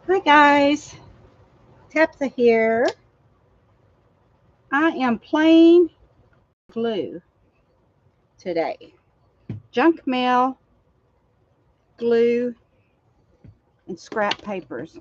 Hi guys, Tabitha here. I am playing glue today. Junk mail, glue, and scrap papers.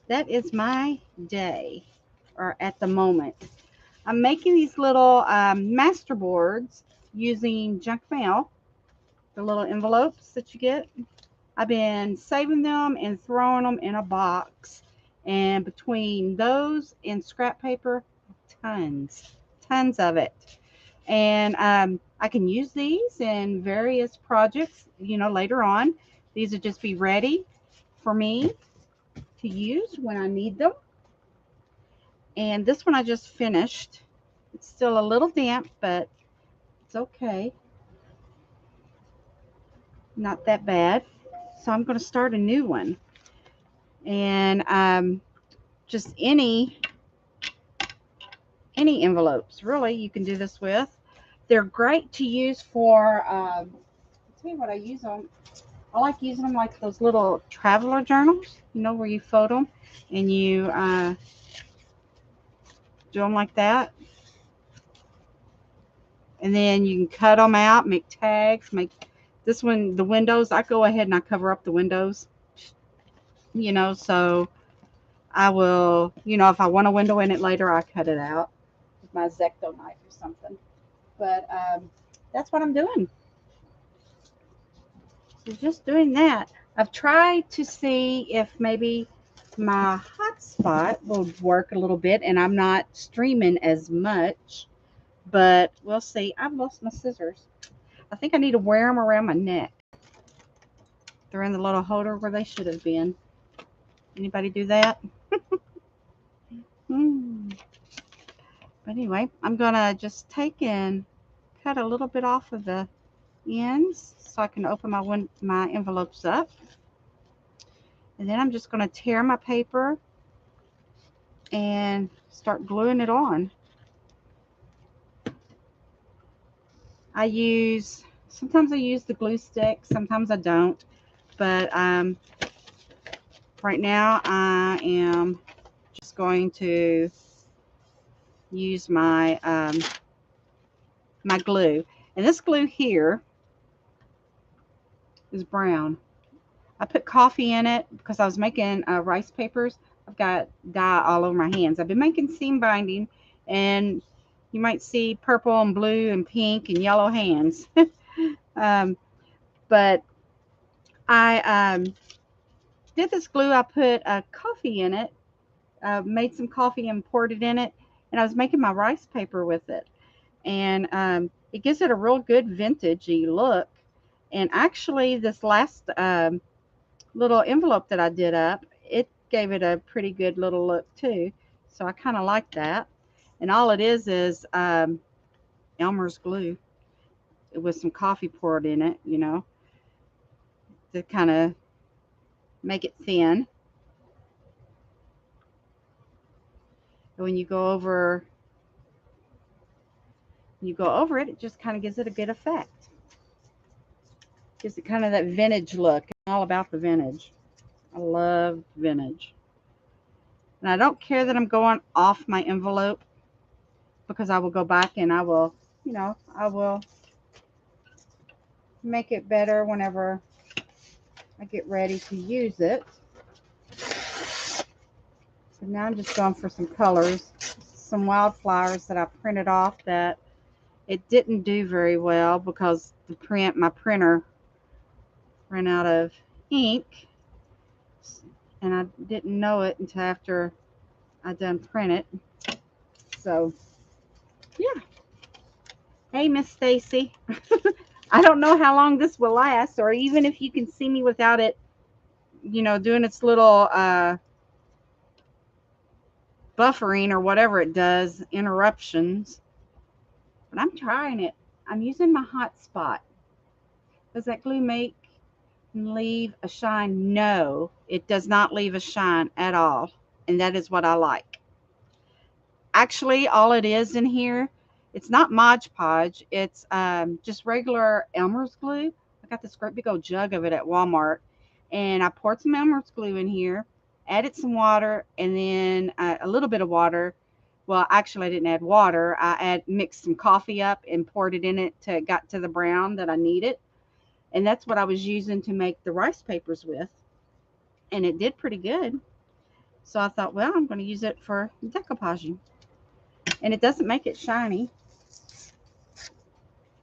That is my day, or at the moment. I'm making these little master boards using junk mail, the little envelopes that you get. I've been saving them and throwing them in a box. And between those and scrap paper, tons of it. And I can use these in various projects, later on. These will just be ready for me to use when I need them. And this one I just finished. It's still a little damp, but it's okay. Not that bad. So I'm going to start a new one. And just any envelopes, really, you can do this with. They're great to use for, I'll tell you what I use them. I like using them like those little traveler journals, where you fold them and you do them like that. And then you can cut them out, make tags, make this one, the windows. I go ahead and I cover up the windows, so I will, if I want a window in it later, I cut it out with my X-Acto knife or something. But that's what I'm doing. So just doing that. I've tried to see if maybe my hotspot will work a little bit and I'm not streaming as much, but we'll see. I've lost my scissors. I think I need to wear them around my neck. They're in the little holder where they should have been. Anybody do that? Hmm. But anyway, I'm gonna just take and cut a little bit off of the ends so I can open my envelopes up. And then I'm just going to tear my paper and start gluing it on. Sometimes I use the glue stick, sometimes I don't. But right now I am just going to use my glue. And this glue here is brown. I put coffee in it because I was making rice papers. I've got dye all over my hands. I've been making seam binding, and you might see purple and blue and pink and yellow hands. But I did this glue. I put coffee in it, made some coffee and poured it in it, and I was making my rice paper with it. And it gives it a real good vintagey look. And actually, this last little envelope that I did up, it gave it a pretty good little look too. So I kind of like that. And all it is Elmer's glue with some coffee poured in it, to kind of make it thin. And when you go over it, it just kind of gives it a good effect. Gives it kind of that vintage look. I'm all about the vintage. I love vintage. And I don't care that I'm going off my envelope because I will go back and I will make it better whenever I get ready to use it. So now I'm just going for some colors, some wildflowers that I printed off that it didn't do very well because my printer ran out of ink, and I didn't know it until after I done print it. So yeah. Hey, Miss Stacy. I don't know how long this will last, or even if you can see me without it, doing its little buffering or whatever it does, interruptions. But I'm trying it. I'm using my hot spot. Does that glue make leave a shine? No, it does not leave a shine at all. And that is what I like. Actually, all it is in here, it's not Mod Podge. It's just regular Elmer's glue. I got this great big old jug of it at Walmart. And I poured some Elmer's glue in here, added some water, and then a little bit of water. Well, actually, I didn't add water. Mixed some coffee up and poured it in it to got to the brown that I needed. And that's what I was using to make the rice papers with. And it did pretty good. So I thought, well, I'm going to use it for decoupaging. And it doesn't make it shiny.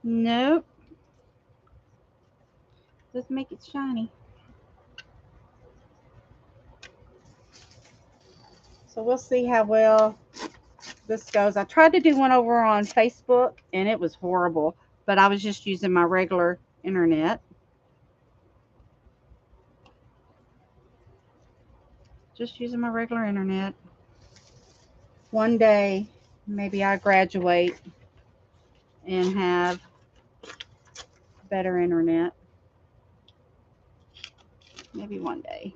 Nope. Doesn't make it shiny. So we'll see how well this goes. I tried to do one over on Facebook and it was horrible, but I was just using my regular internet. Just using my regular internet. One day, maybe I graduate and have better internet. Maybe one day.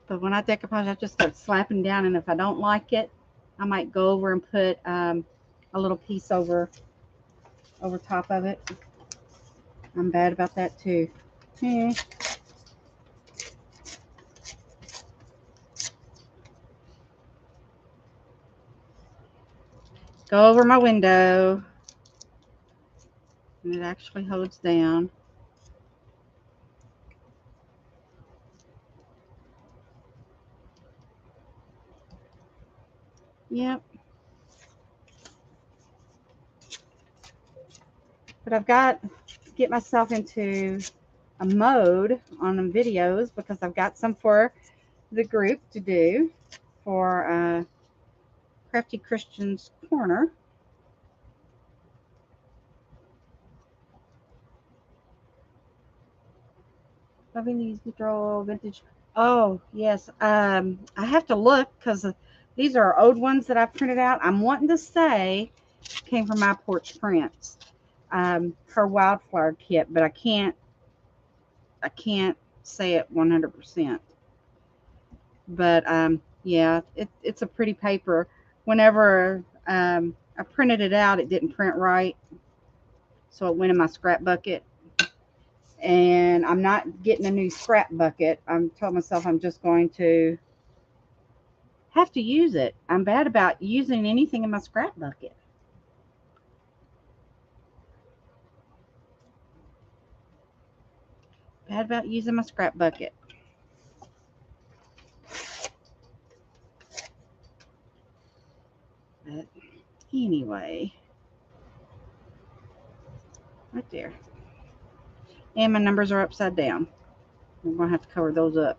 But when I decoupage, I just start slapping down, and if I don't like it, I might go over and put a little piece over top of it. I'm bad about that too. Yeah. Go over my window, and it actually holds down. Yep. But I've got to get myself into a mode on the videos because I've got some for the group to do for Crafty Christian's Corner. Loving these neutral vintage. Oh, yes. I have to look because these are old ones that I've printed out. I'm wanting to say came from My Porch Prints, her wildflower kit, but I can't say it 100%. But yeah, it's a pretty paper. Whenever I printed it out, it didn't print right, so it went in my scrap bucket. And I'm not getting a new scrap bucket. I'm telling myself I'm just going to have to use it. I'm bad about using anything in my scrap bucket. Bad about using my scrap bucket. But anyway, right there. And my numbers are upside down. I'm going to have to cover those up.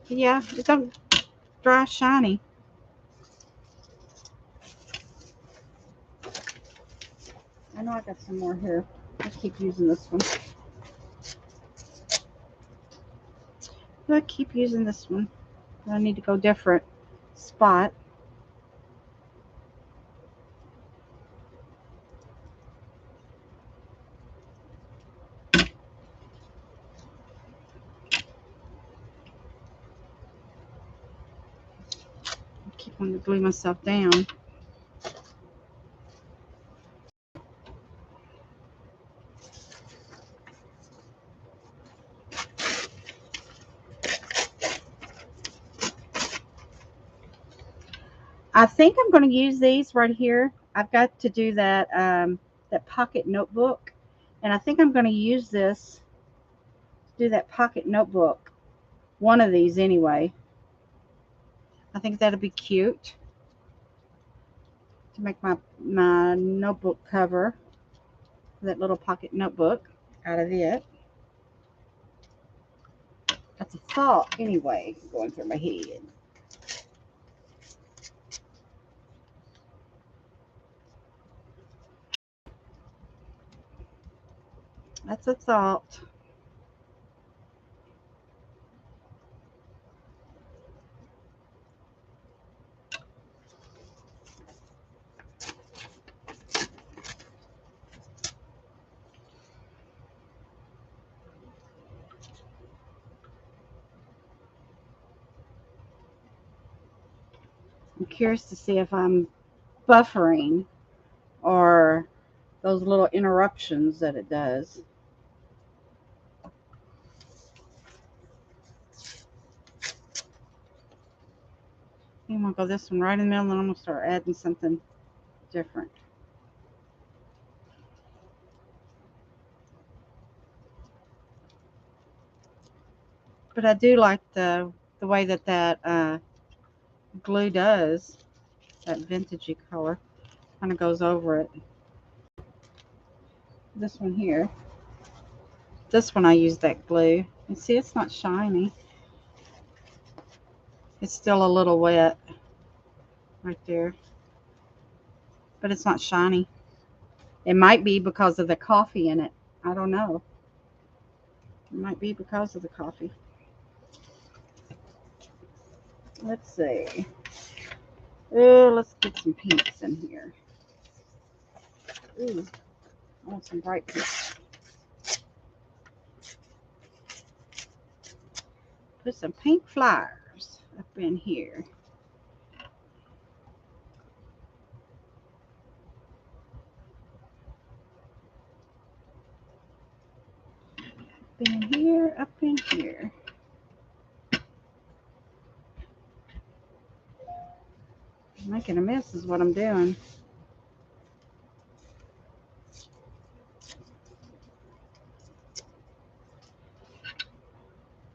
Yeah, it don't dry shiny. I know I got some more here. I'll keep using this one. I'll keep using this one. I need to go different spot. Keep on to glue myself down. I think I'm going to use these right here. I've got to do that that pocket notebook, and I think I'm going to use this to do that pocket notebook. One of these anyway. I think that'll be cute to make my notebook cover. That little pocket notebook out of it. That's a thought anyway going through my head. That's a thought. I'm curious to see if I'm buffering or those little interruptions that it does. I'm gonna go this one right in the middle, and then I'm gonna start adding something different. But I do like the way that glue does, that vintagey color kind of goes over it. This one here, this one I use that glue. And see, it's not shiny. It's still a little wet right there, but it's not shiny. It might be because of the coffee in it. I don't know. It might be because of the coffee. Let's see. Oh, let's get some pinks in here. Ooh, I want some bright pinks. Put some pink flowers up in here. Up in here, up in here. Making a mess is what I'm doing.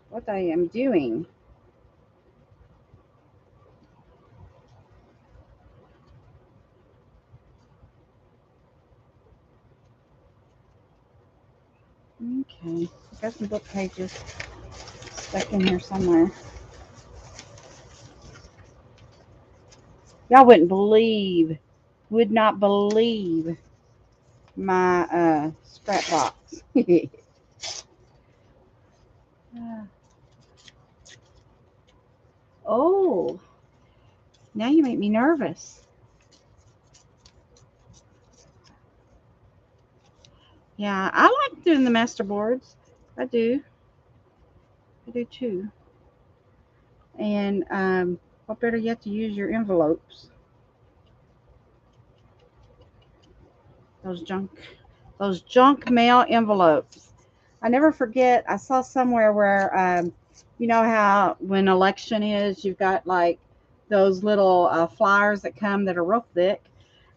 What I am doing. Okay, got some book pages stuck in here somewhere. Y'all would not believe my scrap box. Oh, now you make me nervous. Yeah, I like doing the master boards. I do. I do too. And what better yet to use your envelopes? Those junk mail envelopes. I never forget. I saw somewhere where you know how when election is, you've got like those little flyers that come that are real thick.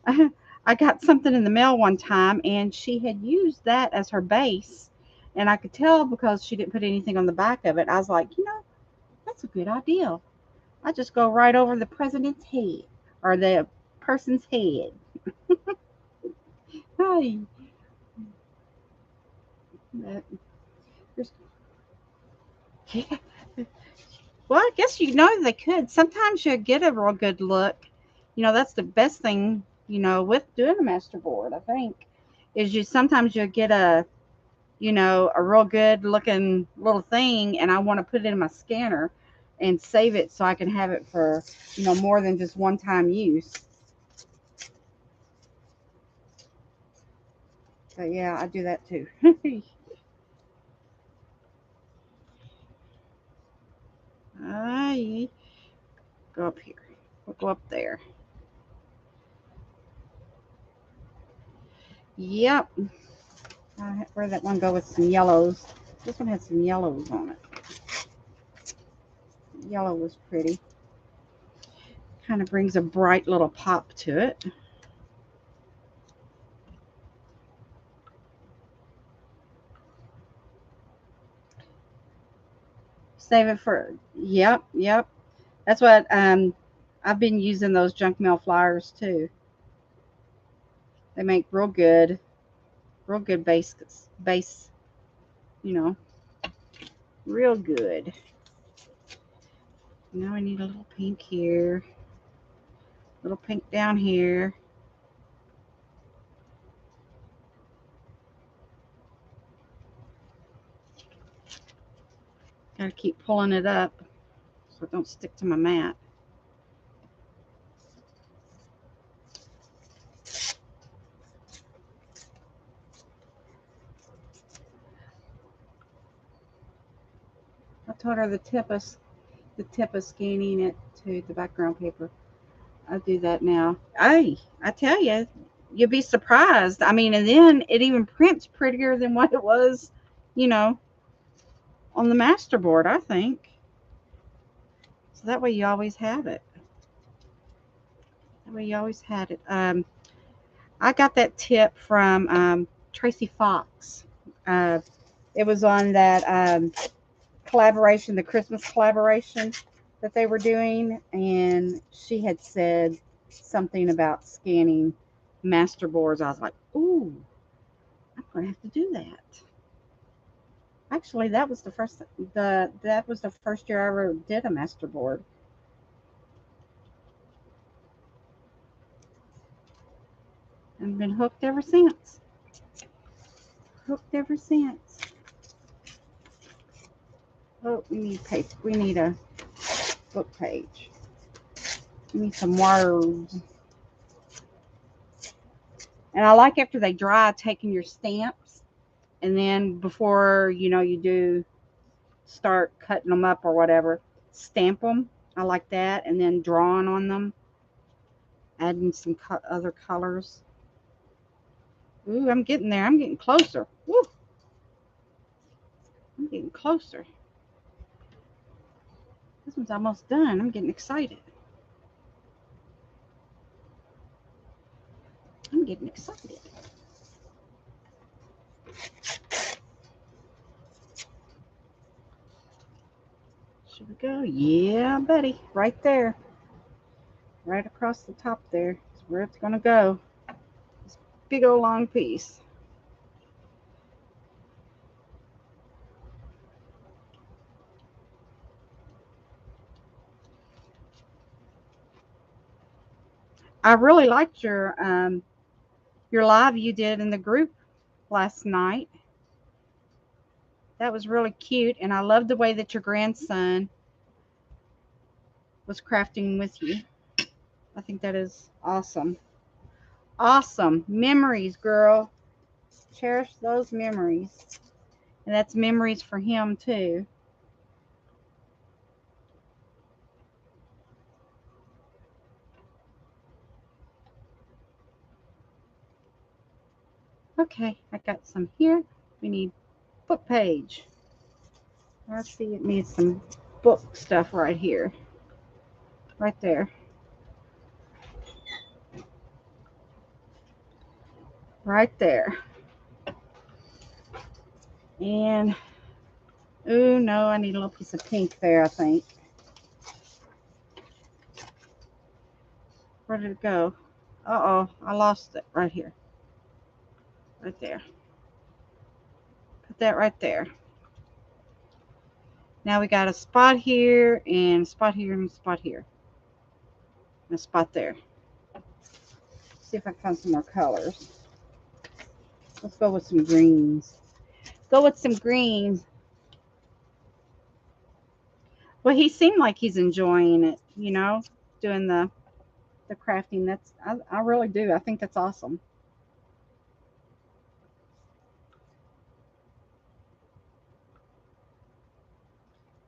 I got something in the mail one time, and she had used that as her base, and I could tell because she didn't put anything on the back of it. I was like, you know, that's a good idea. I just go right over the president's head or the person's head. Hi. Yeah. Well, I guess you know they could. Sometimes you get a real good look. You know, that's the best thing, you know, with doing a master board, I think, is you sometimes you'll get a real good looking little thing, and I want to put it in my scanner and save it so I can have it for, more than just one time use. But yeah, I do that too. I go up here. We'll go up there. Yep. Where'd that one go with some yellows? This one had some yellows on it. Yellow was pretty. Kind of brings a bright little pop to it. Save it for, yep. That's what I've been using those junk mail flyers too. They make real good base, you know, real good. Now I need a little pink here, little pink down here. Gotta keep pulling it up so it don't stick to my mat. I told her the tip of scanning it to the background paper. I do that now. I tell you, you'll be surprised. I mean, and then it even prints prettier than what it was, you know, on the masterboard, I think. So that way you always have it. That way you always had it. I got that tip from Tracy Fox. Uh, it was on that collaboration, the Christmas collaboration that they were doing, and she had said something about scanning masterboards. I was like, ooh, I'm gonna have to do that. Actually, that was the first year I ever did a masterboard. I've been hooked ever since. Hooked ever since. Oh, we need paper. We need a book page. We need some words. And I like after they dry, taking your stamps, and then before you do start cutting them up or whatever, stamp them. I like that, and then drawing on them, adding some other colors. Ooh, I'm getting there. I'm getting closer. Woo, I'm getting closer. This one's almost done. I'm getting excited. I'm getting excited. Should we go? Yeah, buddy. Right there. Right across the top there is where it's going to go. This big old long piece. I really liked your live you did in the group last night. That was really cute, and I loved the way that your grandson was crafting with you. I think that is awesome. Awesome. Memories, girl. Cherish those memories. And that's memories for him, too. Okay, I got some here. We need book page. Let's see, it needs some book stuff right here. Right there. Right there. And, oh no, I need a little piece of pink there, I think. Where did it go? Uh-oh, I lost it right here. Right there. Put that right there. Now we got a spot here, and a spot here, and a spot here. And a spot there. See if I can find some more colors. Let's go with some greens. Go with some greens. Well, he seemed like he's enjoying it, doing the crafting. I really do. I think that's awesome.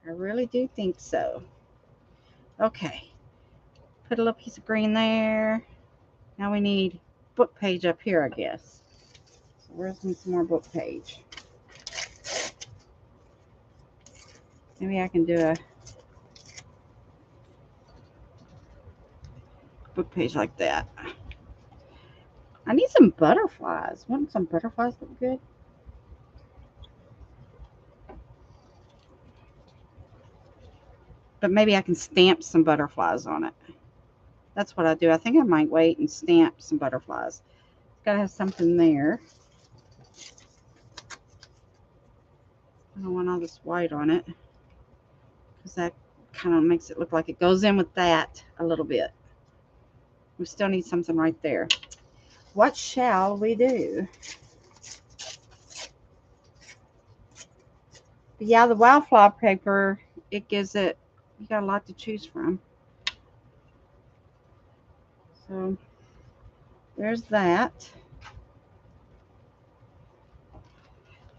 I really do think so. Okay. Put a little piece of green there. Now we need book page up here, I guess. So where's some more book page? Maybe I can do a book page like that. I need some butterflies. Wouldn't some butterflies look good? But maybe I can stamp some butterflies on it. That's what I do. I think I might wait and stamp some butterflies. It's got to have something there. I don't want all this white on it because that kind of makes it look like it goes in with that a little bit. We still need something right there. What shall we do? But yeah, the wildflower paper, it gives it, you got a lot to choose from. So there's that.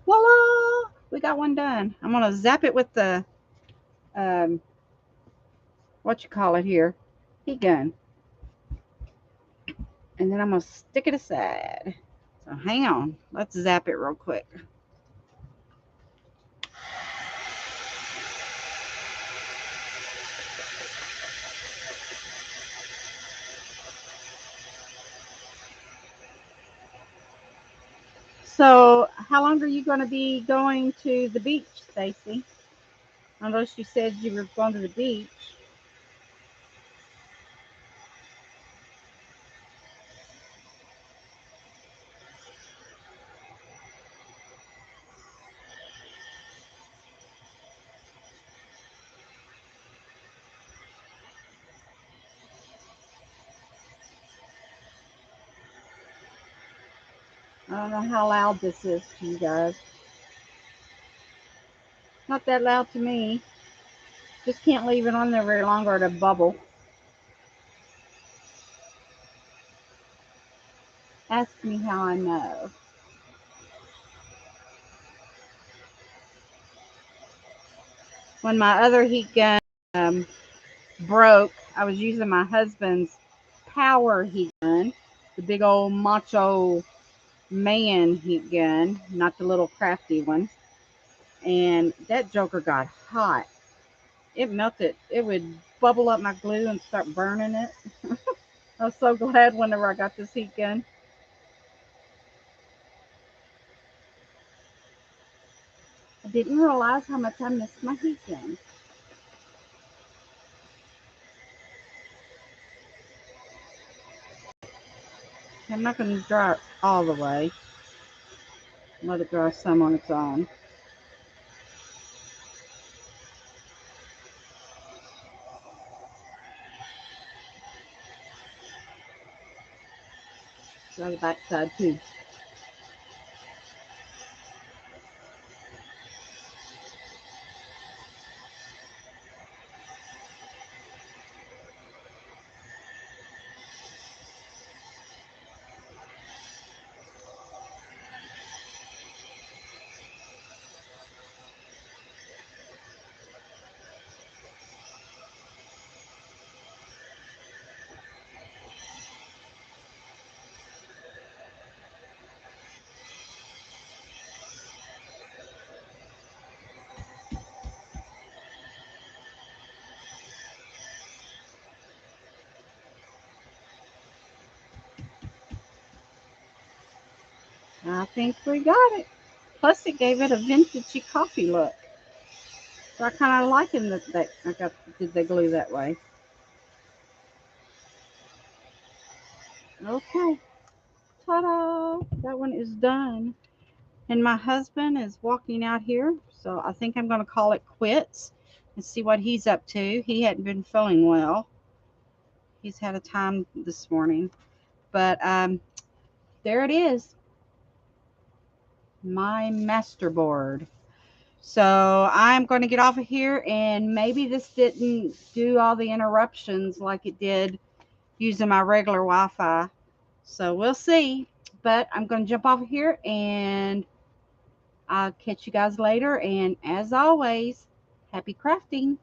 Voila! We got one done. I'm going to zap it with the, what you call it here, heat gun. And then I'm going to stick it aside. So hang on. Let's zap it real quick. So how long are you going to be going to the beach, Stacy? Unless you said you were going to the beach. I don't know how loud this is to you guys. Not that loud to me. Just can't leave it on there very long or it'll bubble. Ask me how I know. When my other heat gun broke, I was using my husband's power heat gun, the big old macho man heat gun, not the little crafty one. And that joker got hot. It melted. It would bubble up my glue and start burning it. I was so glad whenever I got this heat gun. I didn't realize how much I missed my heat gun. I'm not going to dry it all the way. Let it dry some on its own. Dry the back side too. I think we got it. Plus, it gave it a vintagey coffee look. So I kind of liking that I did the glue that way. Okay, ta-da! That one is done. And my husband is walking out here, so I think I'm going to call it quits and see what he's up to. He hadn't been feeling well. He's had a time this morning. But there it is, my masterboard. So I'm going to get off of here, and maybe this didn't do all the interruptions like it did using my regular Wi-Fi. So we'll see. But I'm going to jump off of here, and I'll catch you guys later. And as always, happy crafting.